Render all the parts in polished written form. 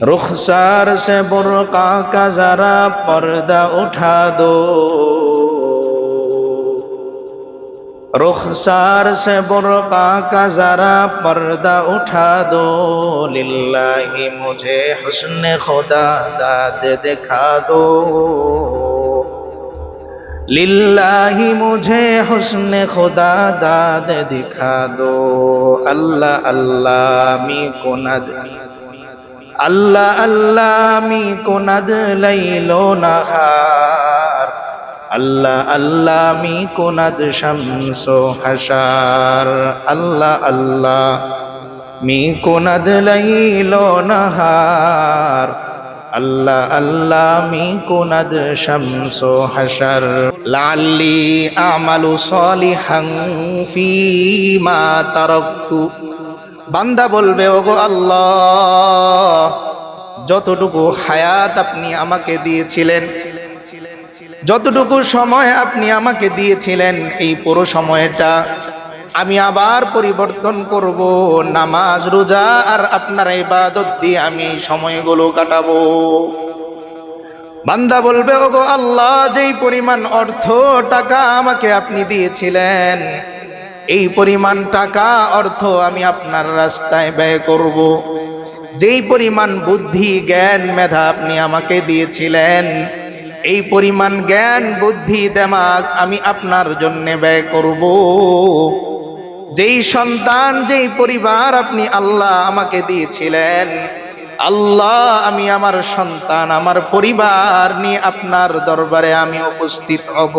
रुखसार से बुर्का का जरा पर्दा उठा दो, रुखसार से बुर्का का जरा पर्दा उठा दो। लिल्लाही मुझे हुस्न खुदा दाद दिखा दो, लिल्लाही मुझे हुस्न खुदा दाद दिखा दो। अल्लाह अल्लाह मी कुनद, अल्लाह अल्लाह मी कुनद लैलो नहार, अल्लाह अल्लाह मी कुनद शम्सो हशार, अल्लाह अल्लाह मी कुनद लैलो नहार, अल्लाह अल्लाह मी कुनद शम्सो हशर। लाल्ली आमलु सालिहान फीमा तारक्तु। বান্দা বলবে, ওগো আল্লাহ, যতটুকু হায়াত আপনি আমাকে দিয়েছিলেন, যতটুকু সময় আপনি আমাকে দিয়েছিলেন, এই পুরো সময়টা আমি আবার পরিবর্তন করব, নামাজ রোজা আর আপনার ইবাদত দিয়ে আমি সময়গুলো কাটাবো। বান্দা বলবে, ওগো আল্লাহ, যেই পরিমাণ অর্থ টাকা আমাকে আপনি দিয়েছিলেন, এই পরিমাণ টাকা অর্থ আমি আপনার রাস্তায় ব্যয় করব। যেই পরিমাণ বুদ্ধি জ্ঞান মেধা আপনি আমাকে দিয়েছিলেন, এই পরিমাণ জ্ঞান বুদ্ধি দিমাগ আমি আপনার জন্য ব্যয় করব। যেই সন্তান যেই পরিবার আপনি আল্লাহ আমাকে দিয়েছিলেন, আল্লাহ আমি আমার সন্তান আমার পরিবার নিয়ে আপনার দরবারে আমি উপস্থিত হব।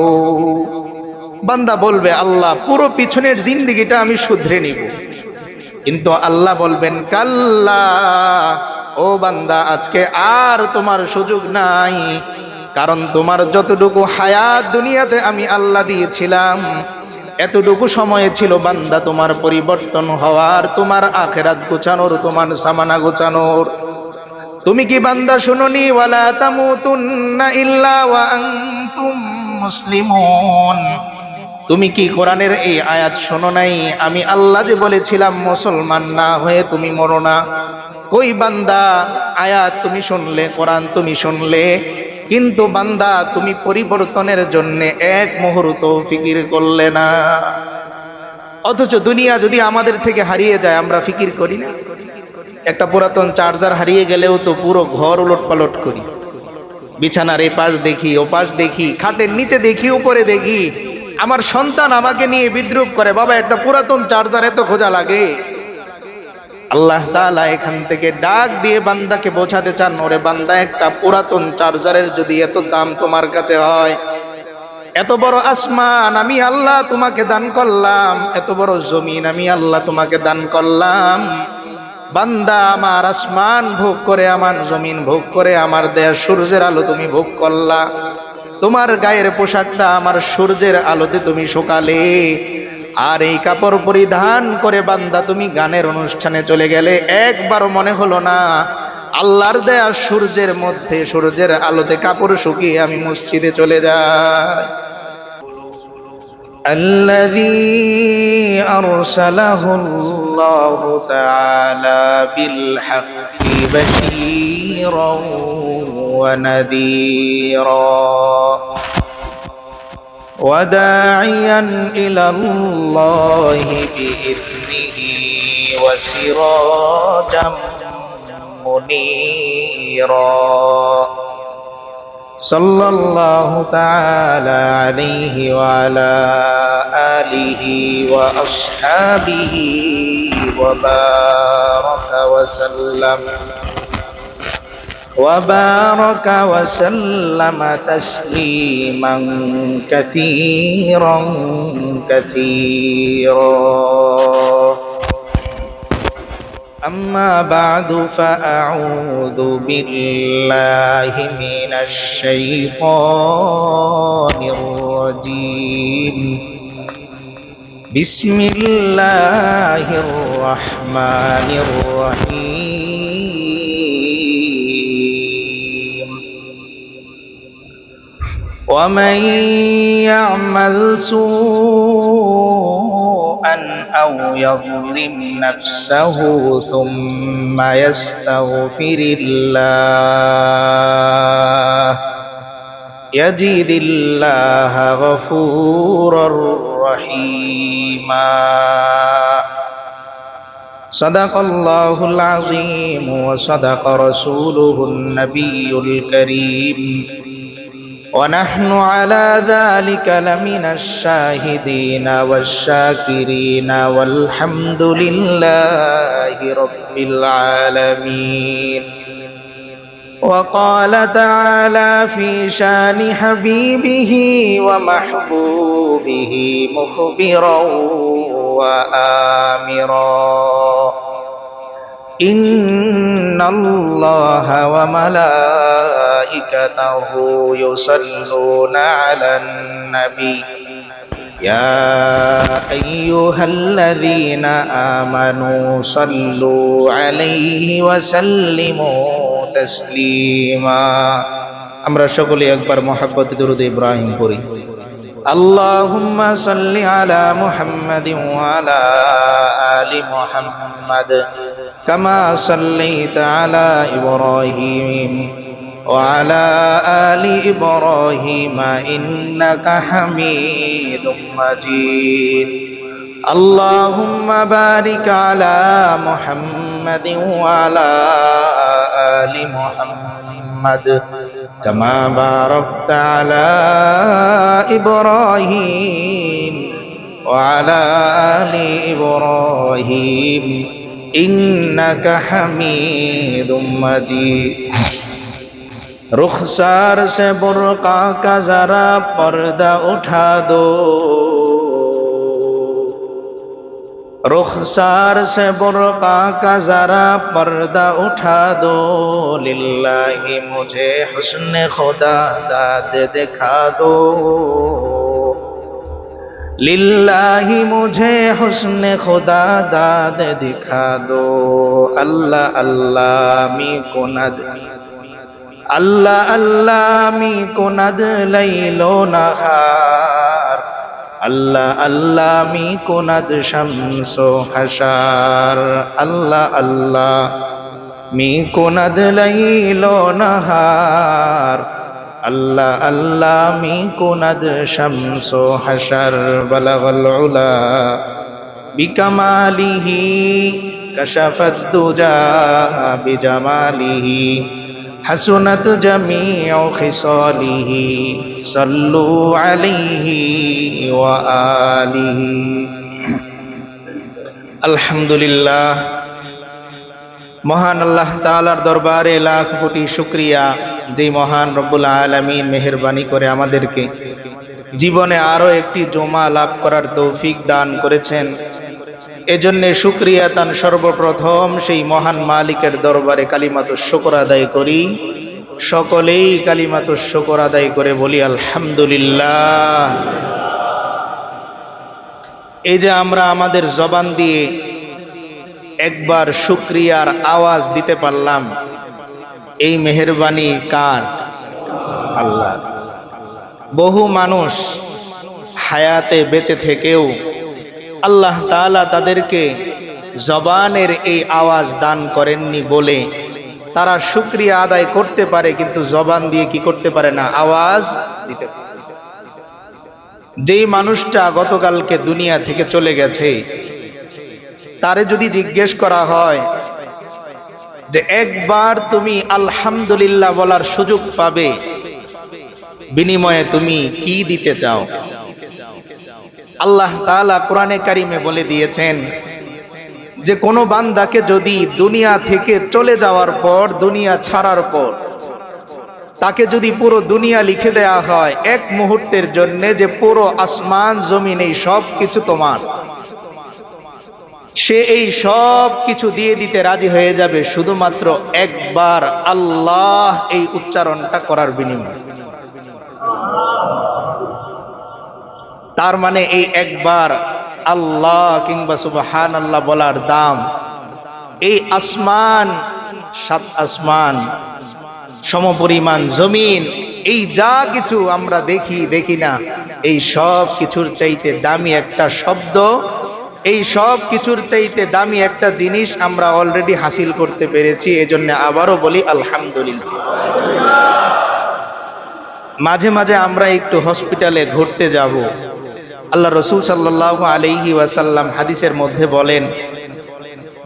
বান্দা বলবে, আল্লাহ পুরো পিছনের জিন্দেগিটা আমি শুধরে নিব। কিন্তু আল্লাহ বলবেন, কাল্লা, ও বান্দা, আজকে আর তোমার সুযোগ নাই। কারণ তোমার যতটুকু হায়াত দুনিয়াতে আমি আল্লাহ দিয়েছিলাম, এতটুকু সময় ছিল বান্দা তোমার পরিবর্তন হওয়ার, তোমার আখিরাত গোছানোর, তোমার সামানা গোছানোর। তুমি কি বান্দা শুনোনি, ওয়ালা তামুতুন্না ইল্লা ওয়া আনতুম মুসলিমুন? তুমি কি কোরআনের এই আয়াত শোনো নাই? আমি আল্লাহ যে বলেছিলাম মুসলমান না হয়ে তুমি মরো না। কই বান্দা, আয়াত তুমি শুনলে, কোরআন তুমি শুনলে, কিন্তু বান্দা তুমি পরিবর্তনের জন্য এক মুহূর্ত ফিকির করলে না। অথচ দুনিয়া যদি আমাদের থেকে হারিয়ে যায়, আমরা ফিকির করি না। একটা পুরাতন চার্জার হারিয়ে গেলেও তো পুরো ঘর উলটপালট করি। বিছানার এই পাশ দেখি, ও পাশ দেখি, খাটের নিচে দেখি, উপরে দেখি। আমার সন্তান আমাকে নিয়ে বিদ্রূপ করে, বাবা একটা পুরাতন চার্জার এত খোঁজা লাগে? আল্লাহ তাআলা এখান থেকে ডাক দিয়ে বান্দাকে বোঝাতে চান, ওরে বান্দা, একটা পুরাতন চার্জারের যদি এত দাম তোমার কাছে হয়, এত বড় আসমান আমি আল্লাহ তোমাকে দান করলাম, এত বড় জমিন আমি আল্লাহ তোমাকে দান করলাম, বান্দা আমার আসমান ভোগ করে, আমার জমিন ভোগ করে, আমার দেয়া সূর্যের আলো তুমি ভোগ করলা, তোমার গায়ের পোশাকটা আমার সূর্যের আলোতে তুমি শুকালে, আর এই কাপড় পরিধান করে বান্দা তুমি গানের অনুষ্ঠানে চলে গেলে, একবার মনে হলো না আল্লাহর দেয়া সূর্যের মধ্যে সূর্যের আলোতে কাপড় শুকিয়ে আমি মসজিদে চলে যাই? الذي أرسله الله تعالى بالحق بشيرا ونذيرا وداعيا إلى الله بإذنه وسراجا منيرا صلى الله تعالى عليه وعلى آله وأصحابه وبارك وسلم تسليما كثيرا كثيرا. أما بعد فأعوذ بالله من الشيطان الرجيم. بسم الله الرحمن الرحيم. ومن يعمل سوءا أو يظلم نفسه ثم ثم يستغفر الله يجد الله غفورا رحيما صدق الله العظيم وصدق رسوله النبي الكريم ونحن على ذلك لمن الشاهدين والشاكرين والحمد لله رب العالمين وقال تعالى في شان حبيبه ومحبوبه مخبرا وآمرا إن الله وملائكته يصلون على النبي يا أيها الذين آمنوا صلوا عليه وسلموا تسليما আমরা সকলে একবার মহব্বত দরুদ ইব্রাহিম পড়ি اللهم صل على محمد وعلى آل محمد كما صليت على إبراهيم وعلى آل إبراهيم إنك حميد مجيد اللهم بارك على محمد وعلى آل محمد كما باركت على إبراهيم وعلى آل إبراهيم إنك حميد مجيد रुखसार से बुर्का का जरा पर्दा उठा दो रुखसार से बुर्का का जरा पर्दा उठा दो लिल्लाही मुझे हुस्न खुदा दाद दिखा दो लिल्लाही मुझे हुस्न खुदा दाद दिखा दो अल्लाह अल्लाह मी कुनद अल्लाह अल्लाह मी कुनद लैलो नहार अल्लाह अल्लाह मी कुनद शम्सो हशार अल्लाह अल्लाह मी कुनद लैलो नहार अल्लाह अल्लाह मी कुनद शम्सो हशर बलगल उला बिकमालिही कशफत दुजा बिजमालिही हसनत जमीउ खिसालिही सल्लु अलैहि व आलिहि अल्हम्दुलिल्लाह মহান আল্লাহ তাআলার দরবারে লাখ কোটি শুকরিয়া যে মহান রব্বুল আলামিন মেহেরবানি করে আমাদেরকে জীবনে আরো একটি জুমা লাভ করার তৌফিক দান করেছেন এজন্য শুকরিয়া তান সর্বপ্রথম সেই মহান মালিকের দরবারে কালিমাতুশ শুকর আদায় করি সকলেই কালিমাতুশ শুকর আদায় করে বলি আলহামদুলিল্লাহ এই যে আমরা আমাদের জবান দিয়ে একবার শুকরিয়ার আওয়াজ দিতে পারলাম এই মেহেরবানি কার আল্লাহ বহু মানুষ হায়াতে বেঁচে থেকেও আল্লাহ তাআলা তাদেরকে জবানের এই আওয়াজ দান করেননি বলে তারা শুকরিয়া আদায় করতে পারে কিন্তু জবান দিয়ে কি করতে পারে না আওয়াজ দিতে পারে যেই মানুষটা গতকালকে দুনিয়া থেকে চলে গেছে তারে যদি জিজ্ঞেস করা হয় যে একবার তুমি আলহামদুলিল্লাহ বলার সুযোগ পাবে বিনিময়ে তুমি কি দিতে চাও আল্লাহ তাআলা কোরআনে কারিমে বলে দিয়েছেন যে কোনো বান্দাকে যদি দুনিয়া থেকে চলে যাওয়ার পর দুনিয়া ছাড়ার পর তাকে যদি পুরো দুনিয়া লিখে দেয়া হয় এক মুহূর্তের জন্য যে পুরো আসমান জমিন এই সব কিছু তোমার সে এই সব কিছু দিয়ে দিতে রাজি হয়ে যাবে শুধুমাত্র একবার আল্লাহ এই উচ্চারণটা করার বিনিময়ে তার মানে এই একবার আল্লাহ কিংবা সুবহানাল্লাহ বলার দাম এই আসমান সাত আসমান সমপরিমাণ জমিন এই যা কিছু আমরা দেখি না এই সব কিছুর চাইতে দামি একটা শব্দ এই সব কিছুর চাইতে দামি একটা জিনিস আমরা অলরেডি হাসিল করতে পেরেছি, এজন্য আবারও বলি আলহামদুলিল্লাহ। মাঝে মাঝে আমরা একটু হসপিটালে ঘুরতে যাব। আল্লাহ রসুল সাল্লাল্লাহু আলাইহি ওয়াসাল্লাম হাদিসের মধ্যে বলেন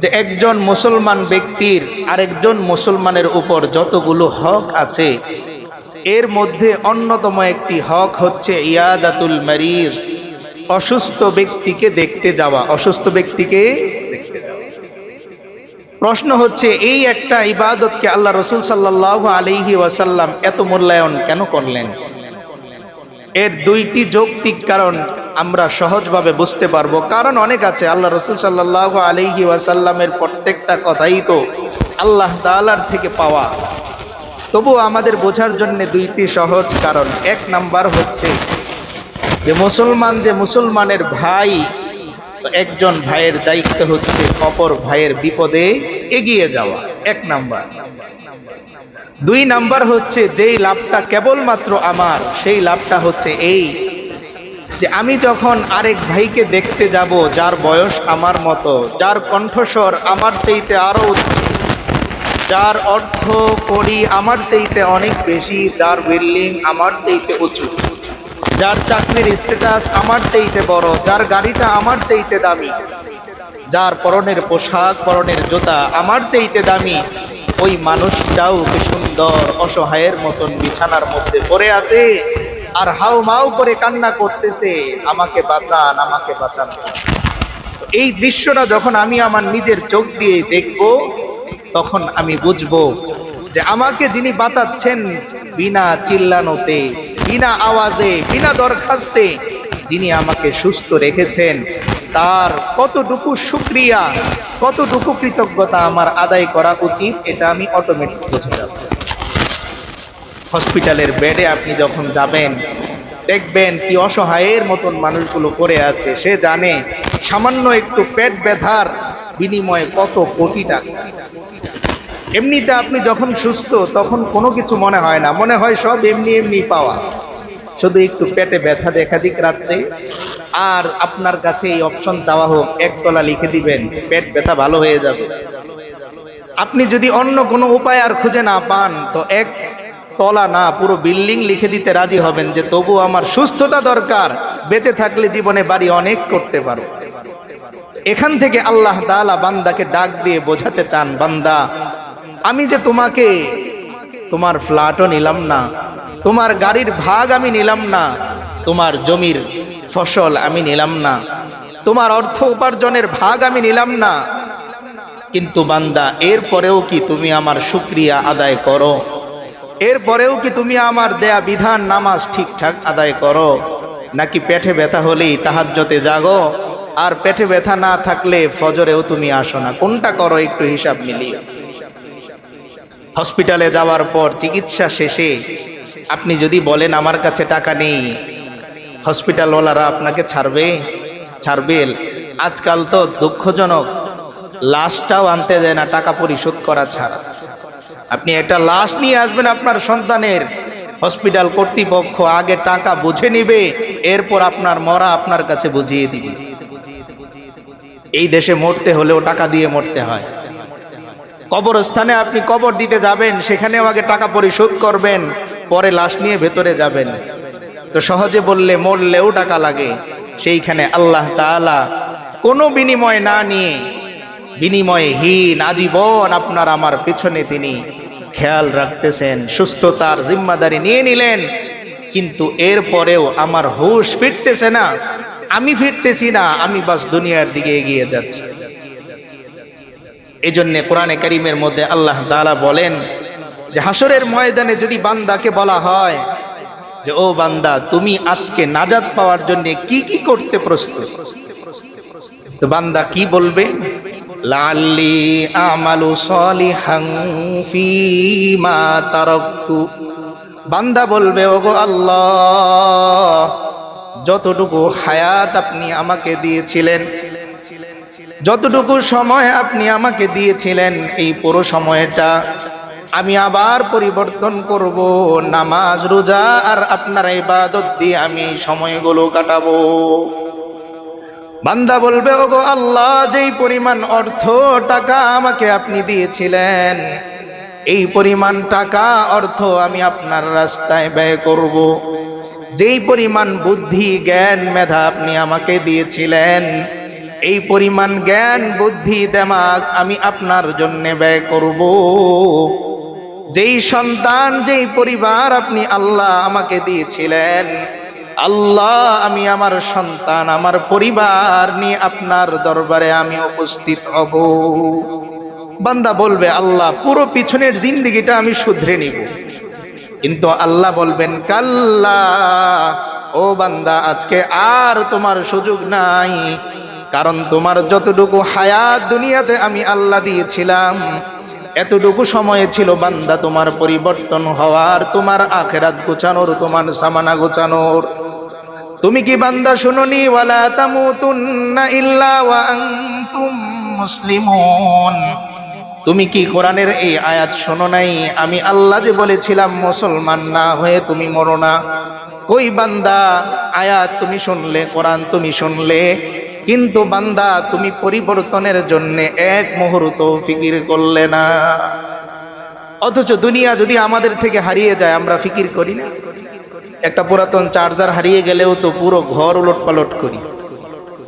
যে একজন মুসলমান ব্যক্তির আরেকজন মুসলমানের উপর যতগুলো হক আছে এর মধ্যে অন্যতম একটি হক হচ্ছে ইয়াদাতুল মারিজ, অসুস্থ ব্যক্তিকে দেখতে যাওয়া। অসুস্থ ব্যক্তিকে দেখতে যাওয়া। প্রশ্ন হচ্ছে এই একটা ইবাদতকে আল্লাহ রসুল সাল্লাল্লাহু আলাইহি ওয়াসাল্লাম এত মূল্যায়ন কেন করলেন? এর দুইটি যৌক্তিক কারণ আমরা সহজভাবে বুঝতে পারবো। কারণ অনেক আছে, আল্লাহ রসুল সাল্লাল্লাহু আলাইহি ওয়াসাল্লামের প্রত্যেকটা কথাই তো আল্লাহ তাআলার থেকে পাওয়া। তবু আমাদের বোঝার জন্য দুইটি সহজ কারণ। এক নাম্বার হচ্ছে যে মুসলমানের ভাই, একজন ভাইয়ের দায়িত্ব হচ্ছে অপর ভাইয়ের বিপদে এগিয়ে যাওয়া, এক নাম্বার। দুই নাম্বার হচ্ছে যেই লাভটা কেবলমাত্র আমার, সেই লাভটা হচ্ছে এই যে আমি যখন আরেক ভাইকে দেখতে যাব যার বয়স আমার মতো, যার কণ্ঠস্বর আমার চাইতে আরো উচ্চ, যার অর্থ কড়ি আমার চাইতে অনেক বেশি, যার বিল্ডিং আমার চাইতে উঁচু, যার চাকরির স্ট্যাটাস আমার চাইতে বড়, যার গাড়িটা আমার চাইতে দামি, যার পরনের পোশাক পরনের জুতা আমার চাইতে দামি, ওই মানুষটাও কি সুন্দর অসহায়ের মতন বিছানার মধ্যে পড়ে আছে আর হাউ মাউ করে কান্না করতেছে, আমাকে বাঁচান, আমাকে বাঁচান। এই দৃশ্যটা যখন আমি আমার নিজের চোখ দিয়ে দেখব তখন আমি বুঝবো যে আমাকে যিনি বাঁচাচ্ছেন বিনা চিল্লানোতে, বিনা আওয়াজে, বিনা দরখাস্তে যিনি আমাকে সুস্থ রেখেছেন, তার কতটুকু শুকরিয়া, কতটুকু কৃতজ্ঞতা আমার আদায় করা উচিত, এটা আমি অটোমেটিক বুঝে যাব। হসপিটালের বেডে আপনি যখন যাবেন দেখবেন কি অসহায়ের মতন মানুষগুলো পড়ে আছে। সে জানে সামান্য একটু পেট ব্যথার বিনিময়ে কত কোটি টাকা। এমনিতে আপনি যখন সুস্থ তখন কোনো কিছু মনে হয় না, মনে হয় সব এমনি এমনি পাওয়া। শুধু একটু পেটে ব্যথা দেখা দিক রাত্রে, আর আপনার কাছে এই অপশন চাওয়া হোক, একতলা লিখে দিবেন, পেট ব্যথা ভালো হয়ে যাবে। আপনি যদি অন্য কোনো উপায় আর খুঁজে না পান তো এক তলা না পুরো বিল্ডিং লিখে দিতে রাজি হবেন যে তবু আমার সুস্থতা দরকার, বেঁচে থাকলে জীবনে বাড়ি অনেক করতে পারো। এখান থেকে আল্লাহ তাআলা বান্দাকে ডাক দিয়ে বোঝাতে চান, বান্দা আমি যে তোমাকে তোমার ফ্ল্যাটও নিলাম না, তোমার গাড়ির ভাগ আমি নিলাম না, তোমার জমির ফসল আমি নিলাম না, তোমার অর্থ উপার্জনের ভাগ আমি নিলাম না, কিন্তু বান্দা এরপরেও কি তুমি আমার শুকরিয়া আদায় করো? এরপরেও কি তুমি আমার দেয়া বিধান নামাজ ঠিকঠাক আদায় করো? নাকি পেটে ব্যথা হলেই তাহাজ্জুদে জাগো, আর পেটে ব্যথা না থাকলে ফজরেও তুমি আসো না? কোনটা করো একটু হিসাব মিলিয়ে। হসপিটালে যাওয়ার পর চিকিৎসা শেষে আপনি যদি বলেন আমার কাছে টাকা নেই, হসপিটালওয়ালারা আপনাকে ছাড়বে? আজকাল তো দুঃখজনক, লাশটাও আনতে দেয় না টাকা পরিশোধ করা ছাড়া। আপনি একটা লাশ নিয়ে আসবেন আপনার সন্তানের, হসপিটাল কর্তৃপক্ষ আগে টাকা বুঝে নিবে, এরপর আপনার মরা আপনার কাছে বুঝিয়ে দিবে। এই দেশে মরতে হলেও টাকা দিয়ে মরতে হয়। কবরস্থানে আপনি কবর দিতে যাবেন, সেখানেও আগে টাকা পরিশোধ করবেন, পরে লাশ নিয়ে ভেতরে যাবেন। তো সহজে বললে মরলেও টাকা লাগে, সেইখানে আল্লাহ তাআলা কোনো বিনিময় না নিয়ে, বিনিময়হীন আজীবন আপনার আমার পেছনে তিনি খেয়াল রাখতেছেন, সুস্থতার জিম্মাদারি নিয়ে নিলেন, কিন্তু এরপরেও আমার হুঁশ ফিরতেছে না, আমি ফিরতেছি না, আমি বাস দুনিয়ার দিকে এগিয়ে যাচ্ছি। এই জন্য কোরআনে কারীমের মধ্যে আল্লাহ তাআলা বলেন যে হাসরের ময়দানে যদি বান্দাকে বলা হয় যে ও বান্দা তুমি আজকে নাজাত পাওয়ার জন্য কি কি করতে প্রস্তুত, তো বান্দা কি বলবে? লাআল্লি আমালু সলিহান ফীমা তারাকতু। বান্দা বলবে ওগো আল্লাহ, যতটুকু হায়াত আপনি আমাকে দিয়েছিলেন, যতটুকু সময় আপনি আমাকে দিয়েছিলেন, এই পুরো সময়টা আমি আবার পরিবর্তন করব, নামাজ রোজা আর আপনার ইবাদত দিয়ে আমি সময়গুলো কাটাবো। বান্দা বলবে, ওগো আল্লাহ, যেই পরিমাণ অর্থ টাকা আমাকে আপনি দিয়েছিলেন, এই পরিমাণ টাকা অর্থ আমি আপনার রাস্তায় ব্যয় করব। যেই পরিমাণ বুদ্ধি জ্ঞান মেধা আপনি আমাকে দিয়েছিলেন, এই পরিমাণ জ্ঞান বুদ্ধি দিমাগ আমি আপনার জন্য ব্যয় করব। যেই সন্তান যেই পরিবার আপনি আল্লাহ আমাকে দিয়েছিলেন, আল্লাহ আমি আমার সন্তান আমার পরিবার নিয়ে আপনার দরবারে আমি উপস্থিত হব। বান্দা বলবে, আল্লাহ পুরো পিছনের জিন্দেগিটা আমি শুধরে নিব। কিন্তু আল্লাহ বলবেন, কাল্লা, ও বান্দা, আজকে আর তোমার সুযোগ নাই। কারণ তোমার যতটুকু হায়াত দুনিয়াতে আমি আল্লাহ দিয়েছিলাম, এতটুকু সময় ছিল বান্দা তোমার পরিবর্তন হওয়ার, তোমার আখিরাত গোছানোর, তোমার সামানা গোছানোর। তুমি কি বান্দা শুনোনি, ওয়ালা তামুতুন্না ইল্লা ওয়া আনতুম মুসলিমুন? তুমি কি কোরআনের এই আয়াত শোনো নাই? আমি আল্লাহ যে বলেছিলাম মুসলমান না হয়ে তুমি মরো না। কই বান্দা, আয়াত তুমি শুনলে, কোরআন তুমি শুনলে, কিন্তু বান্দা তুমি পরিবর্তনের জন্য এক মুহূর্ত ফিকির করলে না। অথচ দুনিয়া যদি আমাদের থেকে হারিয়ে যায়, আমরা ফিকির করি না। একটা পুরাতন চার্জার হারিয়ে গেলেও তো পুরো ঘর উলটপালট করি।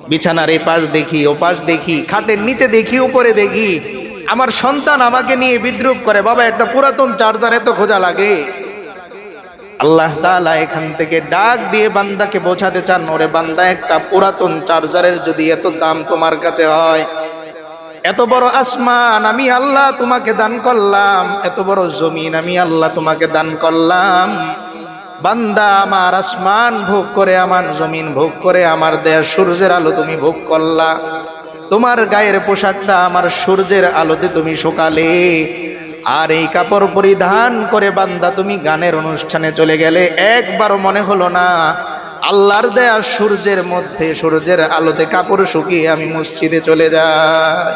বিছানার এই পাশ দেখি, ও পাশ দেখি, খাটের নিচে দেখি, উপরে দেখি। আমার সন্তান আমাকে নিয়ে বিদ্রুপ করে, বাবা একটা পুরাতন চার্জার এত খোঁজা লাগে? আল্লাহ তাআলা এখান থেকে ডাক দিয়ে বান্দাকে বোঝাতে চান, ওরে বান্দা, একটা পুরাতন চার্জারের যদি এত দাম তোমার কাছে হয়, এত বড় আসমান আমি আল্লাহ তোমাকে দান করলাম, এত বড় জমিন আমি আল্লাহ তোমাকে দান করলাম। বান্দা, আমার আসমান ভোগ করে, আমার জমিন ভোগ করে, আমার দেয়া সূর্যের আলো তুমি ভোগ করলা। তোমার গায়ের পোশাকটা আমার সূর্যের আলোতে তুমি শুকালে। আর এই কাপড় পরিধান করে বান্দা তুমি গানের অনুষ্ঠানে চলে গেলে, একবারও মনে হলো না আল্লাহর দেয়া সূর্যের মধ্যে, সূর্যের আলোতে কাপড় শুকিয়ে আমি মসজিদে চলে যাই।